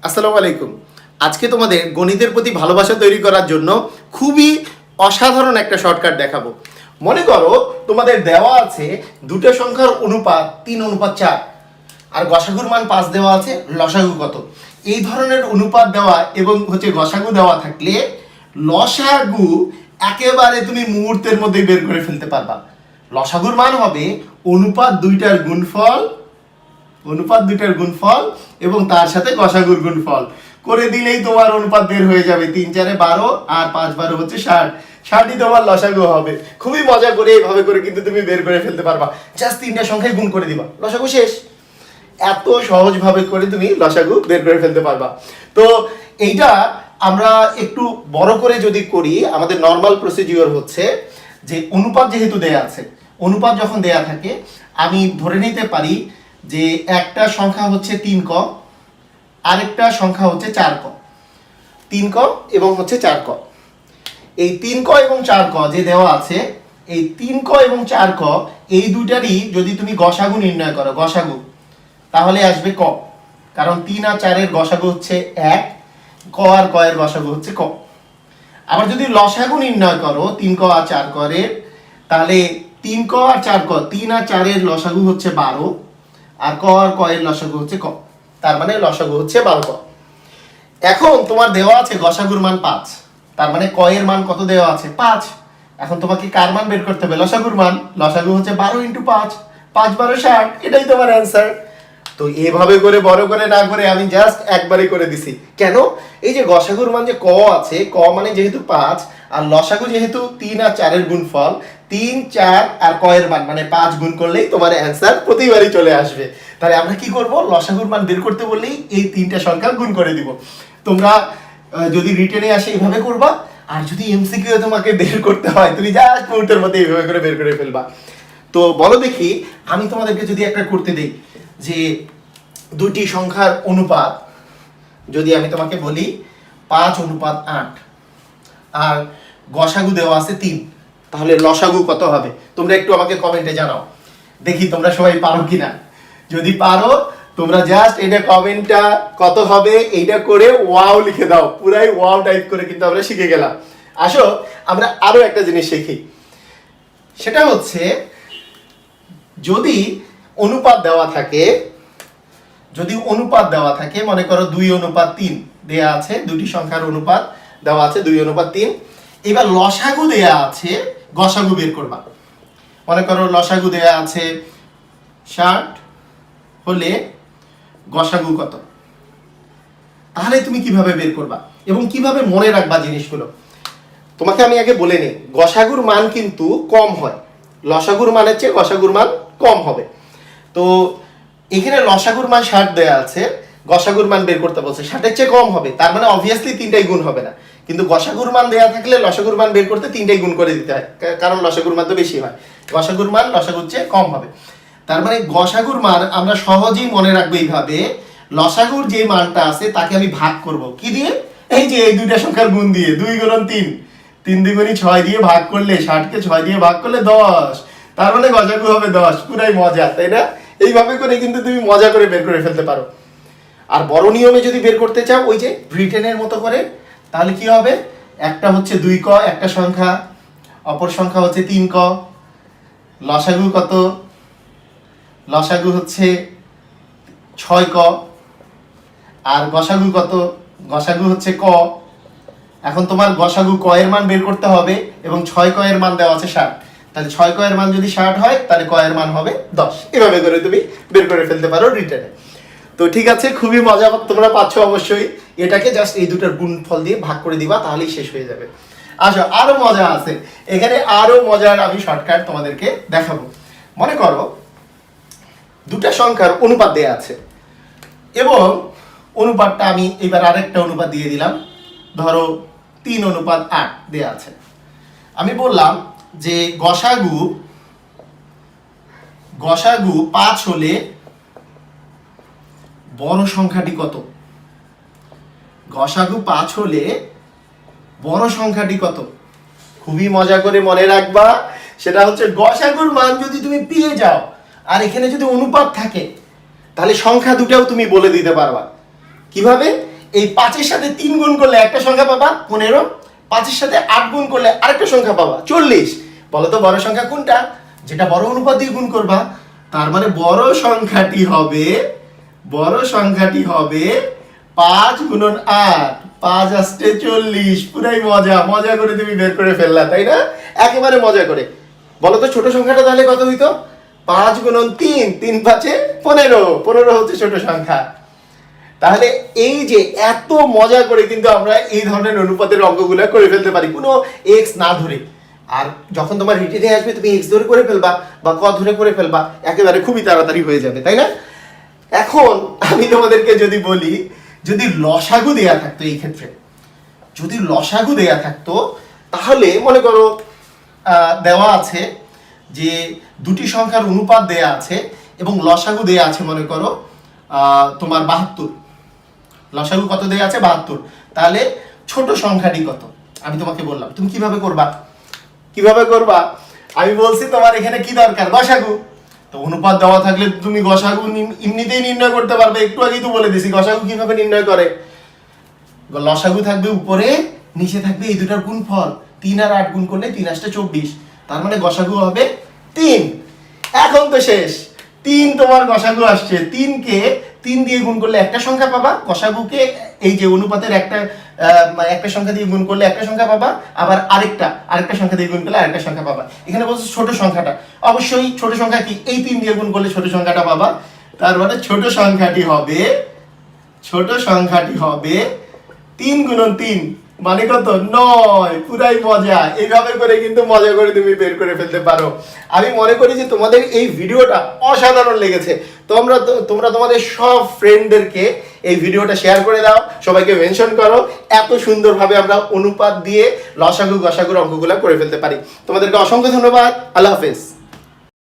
আসসালামু আলাইকুম। আজকে তোমাদের গণিতের প্রতি ভালোবাসা তৈরি করার জন্য খুবই অসাধারণ একটা শর্টকাট দেখাবো। মনে করো তোমাদের দেওয়া আছে দুটো সংখ্যার অনুপাত 3:4 আর গসাগুর মান 5 দেওয়া আছে, লসাগু কত। এই ধরনের অনুপাত দেওয়া এবং গসাগু দেওয়া থাকলে লসাগু একেবারে তুমি মুহূর্তের মধ্যে বের করে ফেলতে পারবা। লসাগুর মান হবে অনুপাত দুইটার গুণফল এবং তার সাথে গসাগুর গুণফল করে দিলেই তোমার অনুপাত বের হয়ে যাবে। 3×4 = 12 আর 5×12 = 60। 60ই তোমার লসাগু হবে। খুবই মজা করে এইভাবে করে কিন্তু তুমি বের করে ফেলতে পারবা। জাস্ট তিনটা সংখ্যায় গুণ করে দিবা, লসাগু শেষ। এত সহজভাবে করে তুমি লসাগু বের করে ফেলতে পারবা। তো এইটা আমরা একটু বড় করে যদি করি, আমাদের নর্মাল প্রসিডিওর হচ্ছে যে অনুপাত যেহেতু দেয়া আছে, অনুপাত যখন দেয়া থাকে আমি ধরে নিতে পারি যে একটা সংখ্যা হচ্ছে 3 ক, আরেকটা সংখ্যা হচ্ছে 4 ক। 3 ক এবং 4 ক, এই 3 ক এবং 4 ক যে দেওয়া আছে, এই 3 ক এবং 4 ক এই দুইটারই যদি তুমি গসাগু নির্ণয় করো, গসাগু, তাহলে আসবে ক। কারণ 3 আর 4 এর গসাগু হচ্ছে 1, ক আর ক এর গসাগু হচ্ছে ক। আবার যদি লসাগু নির্ণয় করো 3 ক আর 4 ক এর, তাহলে 3 ক আর 4 ক, 3 আর 4 এর লসাগু হচ্ছে 12 আর ক আর ক এর লসাগু হচ্ছে ক। তার মানে লসাগু হচ্ছে 12 ক। এখন তোমার দেওয়া আছে গসাগুর মান 5, তার মানে ক এর মান কত দেওয়া আছে? 5। এখন তোমাকে কার মান বের করতে হবে? লসাগুর মান। লসাগু হচ্ছে 12 × 5, 5 12 60, এটাই তোমার অ্যান্সার। তো এভাবে করে বড় করে না করে আমি জাস্ট একবারই করে দিছি। কেন? এই যে গসাগুর মান যে ক আছে, ক মানে যেহেতু 5 আর লসাগু যেহেতু 3 আর 4 এর গুণফল, 3 4 আর ক এর মান মানে 5 গুণ করলেই তোমার অ্যান্সার প্রতিবারই চলে আসবে। তাহলে আমরা কি করব? লসাগুর মান বের করতে বললেই এই তিনটা সংখ্যা গুণ করে দিব। তোমরা যদি রিটেনে আসে এইভাবে করবা, আর যদি এমসিকিউ তোমাকে বের করতে হয় তুমি জাস্ট মুহূর্তের মধ্যে এইভাবে করে বের করে ফেলবা। তো বলো দেখি, আমি তোমাদেরকে যদি একটা করতে দেই যে দুটি সংখ্যার অনুপাত, যদি আমি তোমাকে বলি 5:8 আর গসাগু দেওয়া আছে 3, তাহলে লসাগু কত হবে? তোমরা একটু আমাকে কমেন্টে জানাও দেখি তোমরা সবাই পারো কিনা। যদি পারো তোমরা জাস্ট এটা কমেন্টটা কত হবে এইটা করে ওয়াও লিখে দাও। পুরাই ওয়াও টাইপ করে কিন্তু আমরা শিখে গেলাম। আসো আমরা আরো একটা জিনিস শিখি, সেটা হচ্ছে যদি অনুপাত দেওয়া থাকে, মনে করো 2:3 দেয়া আছে, দুটি সংখ্যার অনুপাত দেওয়া আছে 2:3, এবার লসাগু দেয়া আছে, গসাগু বের করবা। মনে করো লসাগু দেয়া আছে 60 হলে গসাগু কত? তাহলে তুমি কিভাবে বের করবা এবং কিভাবে মনে রাখবা জিনিসগুলো? তোমাকে আমি আগে বলে নিই, গসাগুর মান কিন্তু কম হয়, লসাগুর মানের চেয়ে গসাগুর মান কম হবে। তো এখানে লসাগুর মান 60 দেয়া আছে, গসাগুর মান বের করতে বলছে 60-এর চেয়ে কম হবে, তার মানে অবভিয়াসলি তিনটাই গুণ হবে না। কিন্তু গসাগুর মান দেয়া থাকলে লসাগুর মান বের করতে তিনটাই গুণ করে দিতে হয়, কারণ লসাগুর মান তো বেশি হয়, গসাগুর মান লসাগুর চেয়ে কম হবে। তার মানে গসাগুর মান আমরা সহজেই মনে রাখবো এইভাবে, লসাগুর যে মানটা আছে তাকে আমি ভাগ করব কি দিয়ে? এই যে এই দুইটা সংখ্যার গুণ দিয়ে, 2 × 3, 3 × 2 = 6 দিয়ে ভাগ করলে, 60কে 6 দিয়ে ভাগ করলে 10, তার মানে গসাগু হবে 10। পুরাই মজা, তাই না? এইভাবে করে কিন্তু তুমি মজা করে বের করে ফেলতে পারো। আর বড় নিয়মে যদি বের করতে চাও ওই যে ব্রিটেনের মতো করে, তাহলে কি হবে? একটা হচ্ছে 2 ক একটা সংখ্যা, অপর সংখ্যা হচ্ছে 3 ক, লসাগু কত? লসাগু হচ্ছে 6 ক, আর গসাগু কত? গসাগু হচ্ছে ক। এখন তোমার গসাগু ক এর মান বের করতে হবে এবং 6 ক এর মান দেওয়া আছে 60, তাহলে 6 ক এর মান যদি 60 হয় তাহলে ক এর মান হবে 10। এভাবে করে তুমি বের করে ফেলতে পারো রিটেনে। তো ঠিক আছে, খুবই মজা তোমরা পাচ্ছ অবশ্যই। এটাকে জাস্ট এই দুটার গুণফল দিয়ে ভাগ করে দিবা, তাহলেই শেষ হয়ে যাবে। আসো আরো মজা আছে এখানে, আরো মজার আমি শর্টকাট তোমাদেরকে দেখাবো। মনে করো দুটা সংখ্যার অনুপাত দেয়া আছে এবং অনুপাতটা আমি এবার আরেকটা অনুপাত দিয়ে দিলাম, ধরো 3:8 দেয়া আছে। আমি বললাম যে গসাগু 5 হলে বড় সংখ্যাটি কত? গসাগু 5 হলে বড় সংখ্যাটি কত? খুবই মজা করে মনে রাখবা, সেটা হচ্ছে গসাগুর মান যদি তুমি পেয়ে যাও আর এখানে যদি অনুপাত থাকে, তাহলে সংখ্যা দুটাও তুমি বলে দিতে পারবা। কিভাবে? এই 5-এর সাথে 3 গুণ করলে একটা সংখ্যা পাবা 15, 5-এর সাথে 8 গুণ করলে আরেকটা সংখ্যা পাবা 40। বলো তো বড় সংখ্যা কোনটা? যেটা বড় অনুপাত দিয়ে গুণ করবা। তার মানে বড় সংখ্যাটি হবে 5 গুণন 8, 5 আসতে 40। পুরাই মজা করে তুমি বের করে ফেললা, তাই না? একেবারে মজা করে। বলো তো ছোট সংখ্যাটা তাহলে কত হইতো? 5 গুণন 3, 3 5-এ 15, 15 হচ্ছে ছোট সংখ্যা। তাহলে এই যে এত মজা করে কিন্তু আমরা এই ধরনের অনুপাতের অঙ্কগুলো করে ফেলতে পারি কোনো এক্স না ধরে। আর যখন তোমার রিটেনে আসবে তুমি এক্স ধরে করে ফেলবা বা ক ধরে করে ফেলবা, একেবারে খুবই তাড়াতাড়ি হয়ে যাবে, তাই না? এখন আমি তোমাদেরকে যদি বলি, যদি লসাগু দেয়া থাকতো, এই ক্ষেত্রে যদি লসাগু দেয়া থাকতো, তাহলে মনে করো দেওয়া আছে যে দুটি সংখ্যার অনুপাত দেয়া আছে এবং লসাগু দেয়া আছে মনে করো তোমার 72। লসাগু কত দেয়া আছে? 72। তাহলে ছোট সংখ্যাটি কত? আমি তোমাকে বললাম, তুমি কিভাবে করবা? আমি বলছি তোমার এখানে কি দরকার? গসাগু। তো অনুপাত দেওয়া থাকলে তুমি গসাগু এমনিতেই নির্ণয় করতে পারবে। একটু আগেই তো বলে দিছি গসাগু কিভাবে নির্ণয় করে। লসাগু থাকবে উপরে, নিচে থাকবে এই দুটার গুণফল। 3 আর 8 গুণ করলে 3 8 24। তার মানে গসাগু হবে 3। এখন তো শেষ। 3 তোমার গসাগু আসছে। 3-কে 3 দিয়ে গুণ করলে একটা সংখ্যা পাবা। গসাগুকে এই যে অনুপাতের একটা সংখ্যা দিয়ে গুণ করলে একটা সংখ্যা পাবা, আবার আরেকটা সংখ্যা দিয়ে গুণ করলে আরেকটা সংখ্যা পাবা। এখানে বলছে ছোট সংখ্যাটা, অবশ্যই ছোট সংখ্যা কি? এই 3 দিয়ে গুণ করলে ছোট সংখ্যাটা পাবা। তার মানে ছোট সংখ্যাটি হবে 3 গুণন 3, মানে কত? 9। পুরাই মজা। এইভাবে করে কিন্তু মজা করে তুমি বের করে ফেলতে পারো। আমি মনে করি যে তোমাদের এই ভিডিওটা অসাধারণ লেগেছে। তোমরা তোমাদের সব ফ্রেন্ডদেরকে এই ভিডিওটা শেয়ার করে দাও, সবাইকে মেনশন করো। এত সুন্দরভাবে আমরা অনুপাত দিয়ে লসাগু গসাগুর অঙ্কগুলো করে ফেলতে পারি। তোমাদেরকে অসংখ্য ধন্যবাদ। আল্লাহ হাফেজ।